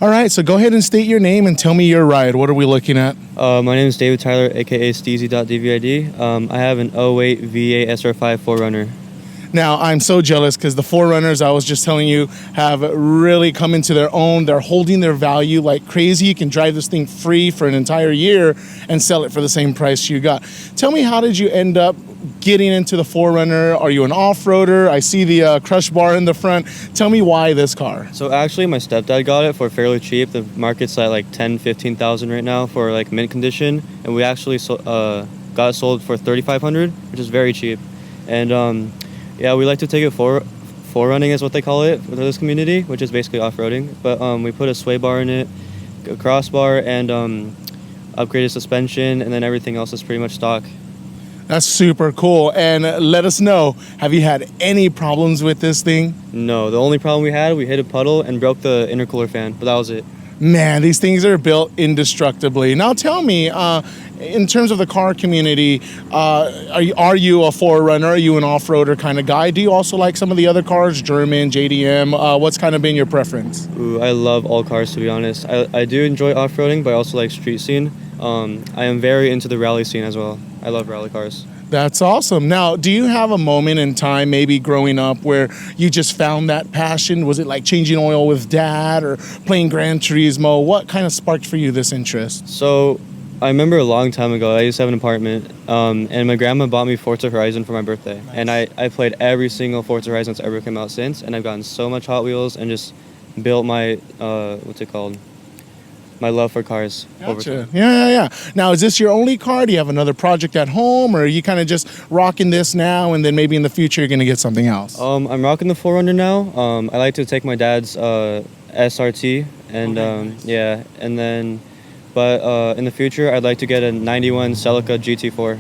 All right, so go ahead and state your name and tell me your ride. What are we looking at? My name is David Tyler, aka Steezy.dvid. I have an '08 VA SR5 4Runner. Now, I'm so jealous because the 4Runners, I was just telling you, have really come into their own. They're holding their value like crazy. You can drive this thing free for an entire year and sell it for the same price you got. Tell me, how did you end up getting into the 4Runner? Are you an off-roader? I see the crush bar in the front. Tell me why this car. So actually, my stepdad got it for fairly cheap. The market's at like 10,000-15,000 right now for like mint condition, and we actually got it sold for 3,500, which is very cheap. And yeah, we like to take it for-running is what they call it for this community, which is basically off-roading. But we put a sway bar in it, a crossbar, and upgraded suspension, and then everything else is pretty much stock. That's super cool. And let us know, have you had any problems with this thing? No, the only problem we hit a puddle and broke the intercooler fan, but that was it. Man, these things are built indestructibly. Now tell me, in terms of the car community, are you a 4Runner? Are you an off-roader kind of guy? Do you also like some of the other cars, German, JDM? What's kind of been your preference? Ooh, I love all cars, to be honest. I do enjoy off-roading, but I also like street scene. I am very into the rally scene as well. I love rally cars. That's awesome. Now, do you have a moment in time, maybe growing up, where you just found that passion? Was it like changing oil with dad or playing Gran Turismo? What kind of sparked for you this interest? So I remember a long time ago, I used to have an apartment, and my grandma bought me Forza Horizon for my birthday. Nice. And I played every single Forza Horizon that's ever come out since, and I've gotten so much Hot Wheels and just built my, my love for cars. Gotcha. Yeah. Now, is this your only car? Do you have another project at home, or are you kind of just rocking this now and then maybe in the future you're going to get something else? I'm rocking the 4Runner now. I like to take my dad's SRT, and nice. Yeah, and then, but in the future I'd like to get a 91 Celica GT4.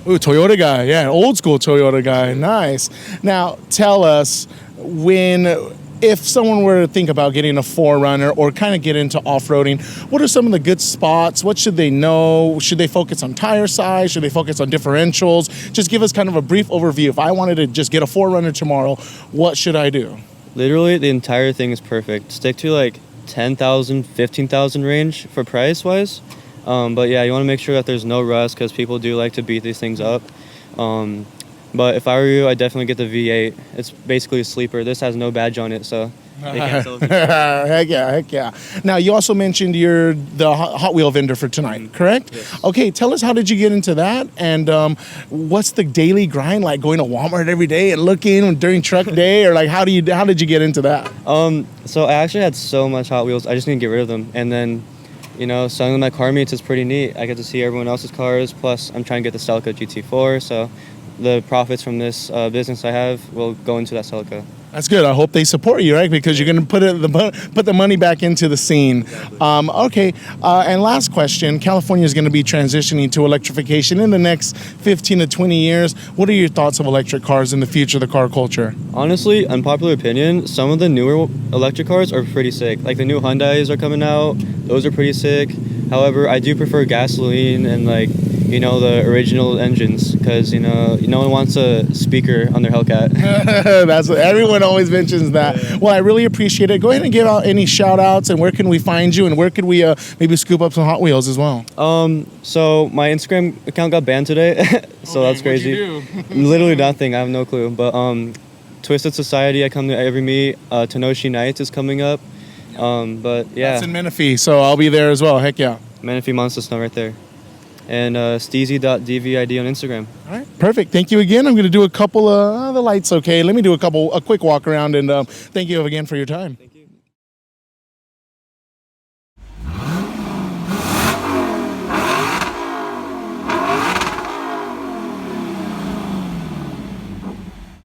Ooh, Toyota guy. Yeah, old school Toyota guy. Nice. Now, tell us, if someone were to think about getting a 4Runner or kind of get into off-roading, what are some of the good spots? What should they know? Should they focus on tire size? Should they focus on differentials? Just give us kind of a brief overview. If I wanted to just get a 4Runner tomorrow, what should I do? Literally, the entire thing is perfect. Stick to like 10,000, 15,000 range for price-wise. But yeah, you want to make sure that there's no rust because people do like to beat these things up. But if I were you, I'd definitely get the V8. It's basically a sleeper. This has no badge on it, so they can't sell it. Heck yeah. Now, you also mentioned you're the Hot Wheel vendor for tonight, correct? Yes. Okay, tell us, how did you get into that? And what's the daily grind like, going to Walmart every day and looking during truck day? Or like, how did you get into that? So I actually had so much Hot Wheels. I just need to get rid of them. And then, selling them at car meets is pretty neat. I get to see everyone else's cars. Plus, I'm trying to get the Celica GT4, so the profits from this business I have will go into that Celica. That's good. I hope they support you, right? Because you're going to put the money back into the scene. Exactly. Okay. And last question. California is going to be transitioning to electrification in the next 15 to 20 years. What are your thoughts of electric cars in the future of the car culture? Honestly, unpopular opinion, some of the newer electric cars are pretty sick. Like the new Hyundais are coming out. Those are pretty sick. However, I do prefer gasoline and the original engines, because no one wants a speaker on their Hellcat. That's what everyone always mentions that. Yeah. Well, I really appreciate it. Go ahead and give out any shout outs, and where can we find you, and where could we maybe scoop up some Hot Wheels as well? So my Instagram account got banned today. So that's crazy. What'd you do? Literally nothing. I have no clue. But Twisted Society, I come to every meet. Tenoshi Nights is coming up. But yeah. That's in Menifee, so I'll be there as well. Heck yeah. Menifee Monster Snow right there. And steezy.dvid on Instagram. All right, perfect. Thank you again. I'm going to do a couple of the lights. Okay, let me do a quick walk around, and thank you again for your time.